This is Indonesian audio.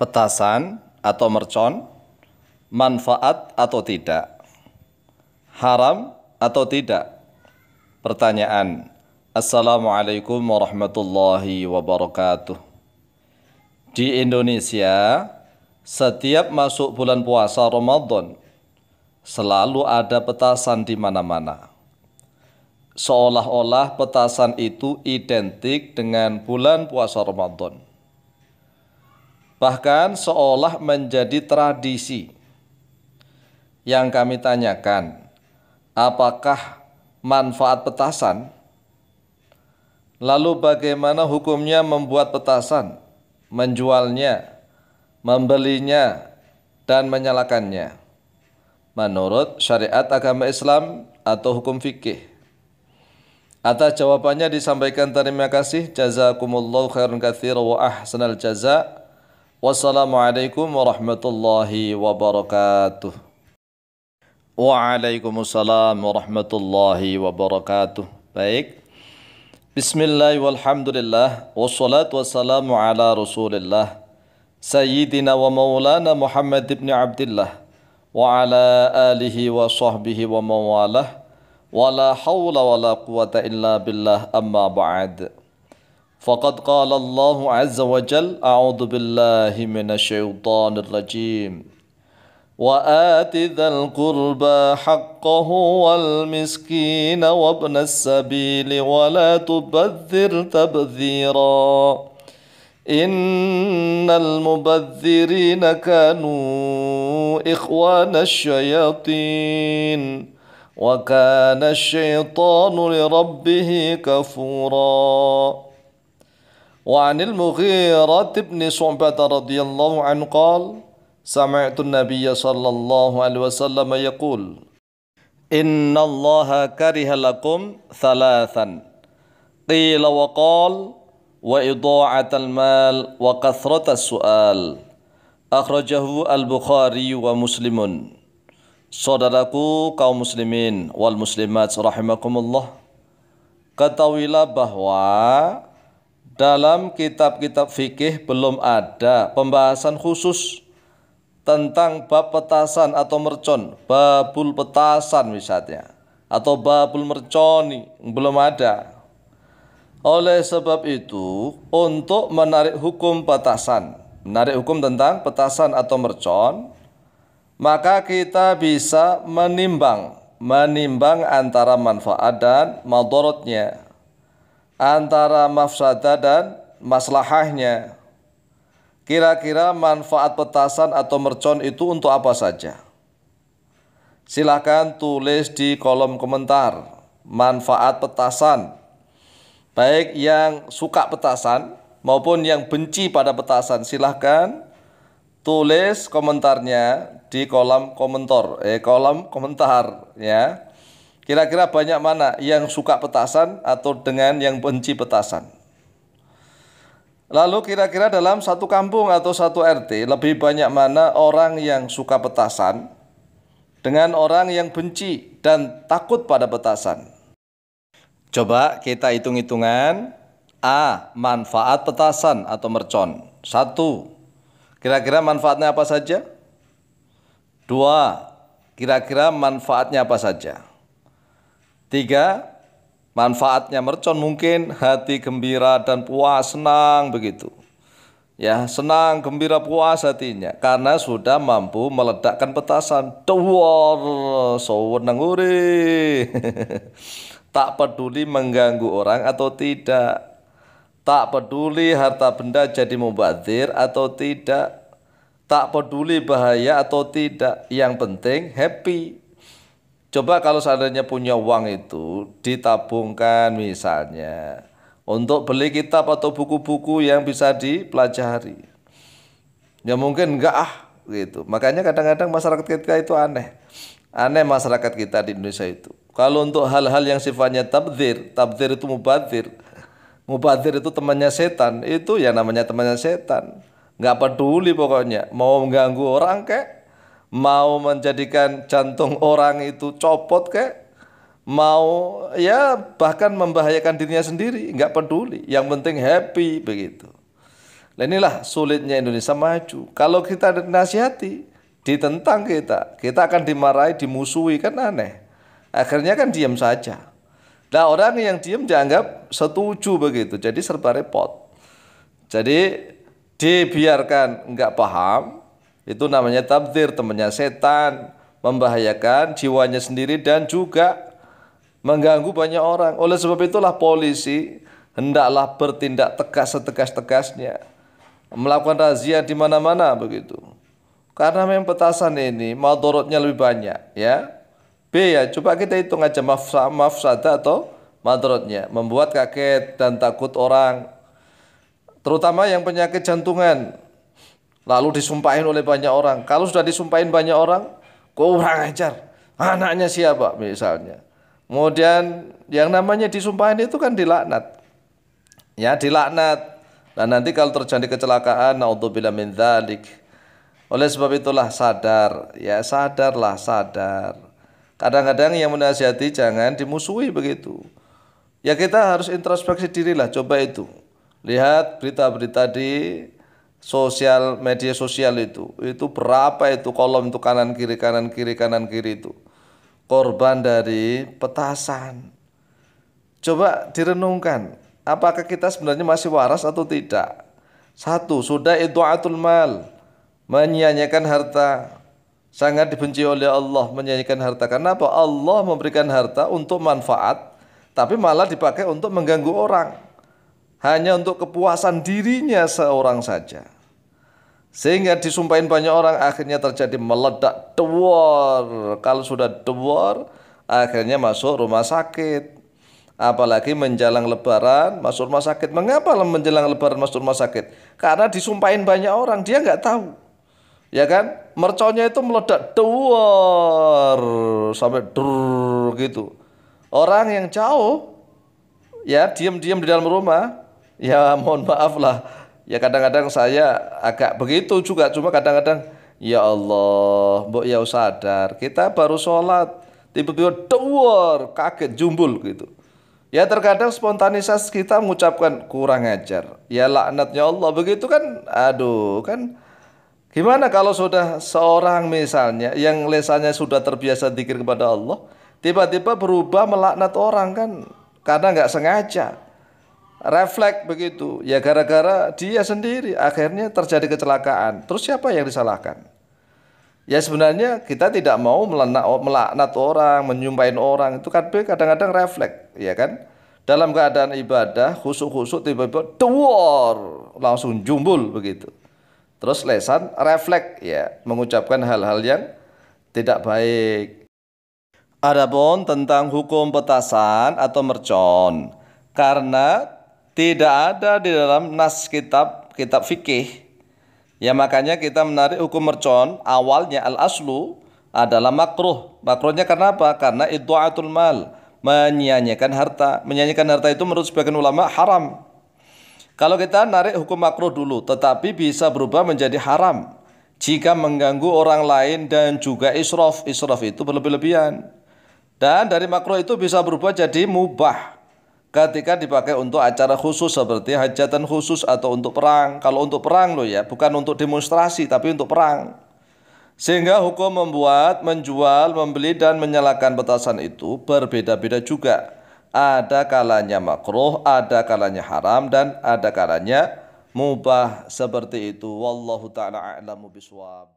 Petasan atau mercon, manfaat atau tidak, haram atau tidak? Pertanyaan. Assalamualaikum warahmatullahi wabarakatuh. Di Indonesia, setiap masuk bulan puasa Ramadan, selalu ada petasan di mana-mana. Seolah-olah petasan itu identik dengan bulan puasa Ramadan. Bahkan seolah menjadi tradisi. Yang kami tanyakan, apakah manfaat petasan? Lalu bagaimana hukumnya membuat petasan, menjualnya, membelinya, dan menyalakannya menurut syariat agama Islam atau hukum fikih? Atas jawabannya disampaikan terima kasih. Jazakumullahu khairan katsira wa ahsanal jaza. Wassalamualaikum warahmatullahi wabarakatuh. Waalaikumsalam warahmatullahi wabarakatuh. Baik. Bismillah walhamdulillah wassalatu wassalamu ala Rasulillah Sayyidina wa maulana Muhammad ibn Abdillah wa ala alihi wa sahbihi wa mawalah wa la hawla wa la quwata illa billah amma ba'd. Faqad qala Allah azza wa jal a'udhu billahi minasyaitanir rajim wa ati dhal qurba haqqahu wal miskina wa ibnas sabili wa la tubadzir tabdzira innal mubadzirina kanu ikhwana syayatin wa kana syaitanu lirabbih kafura. وعن المغيرة بن شعبة رضي الله عنه قال سمعت النبي صلى الله عليه وسلم يقول إن الله كره لكم ثلاثا قيل وقال وإضاعة المال وكثرة السؤال أخرجه البخاري ومسلم. Saudaraku kaum muslimin wal muslimat rahimakumullah, ketahuilah bahwa dalam kitab-kitab fikih belum ada pembahasan khusus tentang bab petasan atau mercon, babul petasan misalnya, atau babul merconi, belum ada. Oleh sebab itu, untuk menarik hukum petasan, menarik hukum tentang petasan atau mercon, maka kita bisa menimbang antara manfaat dan madaratnya, antara mafsadah dan maslahahnya. Kira-kira manfaat petasan atau mercon itu untuk apa saja? Silakan tulis di kolom komentar manfaat petasan, baik yang suka petasan maupun yang benci pada petasan. Silahkan tulis komentarnya di kolom komentar ya. Kira-kira banyak mana yang suka petasan atau dengan yang benci petasan? Lalu kira-kira dalam satu kampung atau satu RT lebih banyak mana orang yang suka petasan dengan orang yang benci dan takut pada petasan? Coba kita hitung-hitungan. A. Manfaat petasan atau mercon. 1. Kira-kira manfaatnya apa saja? 2. Kira-kira manfaatnya apa saja? 3. Manfaatnya mercon mungkin hati gembira dan puas, senang begitu. Ya, senang, gembira, puas hatinya karena sudah mampu meledakkan petasan. Dawar, seneng uri. Tak peduli mengganggu orang atau tidak. Tak peduli harta benda jadi mubadzir atau tidak. Tak peduli bahaya atau tidak. Yang penting happy. Coba kalau seandainya punya uang itu ditabungkan misalnya untuk beli kitab atau buku-buku yang bisa dipelajari. Ya mungkin enggak gitu. Makanya kadang-kadang masyarakat kita itu aneh. Aneh masyarakat kita di Indonesia itu. Kalau untuk hal-hal yang sifatnya tabdzir itu mubadzir. Mubadzir itu temannya setan. Itu ya namanya temannya setan. Enggak peduli pokoknya. Mau mengganggu orang kek, mau menjadikan jantung orang itu copot kek, mau ya bahkan membahayakan dirinya sendiri, nggak peduli. Yang penting happy begitu. Nah, inilah sulitnya Indonesia maju. Kalau kita nasihati, ditentang kita akan dimarahi, dimusuhi, kan aneh. Akhirnya kan diam saja. Nah, orang yang diam dianggap setuju begitu, jadi serba repot. Jadi dibiarkan nggak paham, itu namanya tabdzir, temannya setan, membahayakan jiwanya sendiri dan juga mengganggu banyak orang. Oleh sebab itulah polisi hendaklah bertindak tegas setegas-tegasnya, melakukan razia di mana-mana begitu. Karena memang petasan ini madorotnya lebih banyak, ya. B ya, coba kita hitung aja mafsadah atau madorotnya, membuat kaget dan takut orang, terutama yang penyakit jantungan, lalu disumpahin oleh banyak orang. Kalau sudah disumpahin banyak orang, kurang ajar, anaknya siapa misalnya. Kemudian yang namanya disumpahin itu kan dilaknat, ya dilaknat. Nah nanti kalau terjadi kecelakaan, naudzubillah min dzalik. Oleh sebab itulah sadar, ya sadarlah, sadar. Kadang-kadang yang menasihati jangan dimusuhi begitu. Ya kita harus introspeksi dirilah, coba itu. Lihat berita-berita di media sosial itu berapa itu kolom itu kanan kiri kanan kiri kanan kiri itu. Korban dari petasan. Coba direnungkan, apakah kita sebenarnya masih waras atau tidak? Satu, sudah idha'atul mal, menyia-nyiakan harta, sangat dibenci oleh Allah menyia-nyiakan harta. Karena apa? Allah memberikan harta untuk manfaat, tapi malah dipakai untuk mengganggu orang, hanya untuk kepuasan dirinya seorang saja. Sehingga disumpahin banyak orang, akhirnya terjadi meledak, dewar. Kalau sudah dewar, akhirnya masuk rumah sakit. Apalagi menjelang lebaran masuk rumah sakit. Mengapa menjelang lebaran masuk rumah sakit? Karena disumpahin banyak orang, dia nggak tahu. Ya kan? Merconnya itu meledak, dewar, sampai dur gitu. Orang yang jauh, ya diam-diam di dalam rumah, ya mohon maaf lah. Ya kadang-kadang saya agak begitu juga, cuma kadang-kadang ya Allah, mbok ya sadar, kita baru sholat, tiba-tiba dewar, kaget, jumbul gitu. Ya terkadang spontanisasi kita mengucapkan kurang ajar, ya laknatnya Allah begitu kan, aduh kan. Gimana kalau sudah seorang misalnya yang lesannya sudah terbiasa dzikir kepada Allah, tiba-tiba berubah melaknat orang kan, karena nggak sengaja, refleks begitu, ya gara-gara dia sendiri akhirnya terjadi kecelakaan. Terus siapa yang disalahkan? Ya sebenarnya kita tidak mau melaknat orang, menyumpahin orang, itu kan kadang-kadang refleks, ya kan? Dalam keadaan ibadah khusuk-khusuk tiba-tiba duor, langsung jumbul begitu. Terus lesan refleks, ya mengucapkan hal-hal yang tidak baik. Adapun tentang hukum petasan atau mercon, karena tidak ada di dalam nas kitab fikih, ya makanya kita menarik hukum mercon. Awalnya al-aslu adalah makruh. Makruhnya karena apa? Karena idha'atul mal, menyia-nyiakan harta. Menyia-nyiakan harta itu menurut sebagian ulama haram. Kalau kita narik hukum makruh dulu, tetapi bisa berubah menjadi haram jika mengganggu orang lain dan juga israf. Israf itu berlebih-lebihan. Dan dari makruh itu bisa berubah jadi mubah ketika dipakai untuk acara khusus seperti hajatan khusus atau untuk perang. Kalau untuk perang loh ya, bukan untuk demonstrasi tapi untuk perang. Sehingga hukum membuat, menjual, membeli dan menyalakan petasan itu berbeda-beda juga. Ada kalanya makruh, ada kalanya haram dan ada kalanya mubah, seperti itu. Wallahu taala a'lamu bishawab.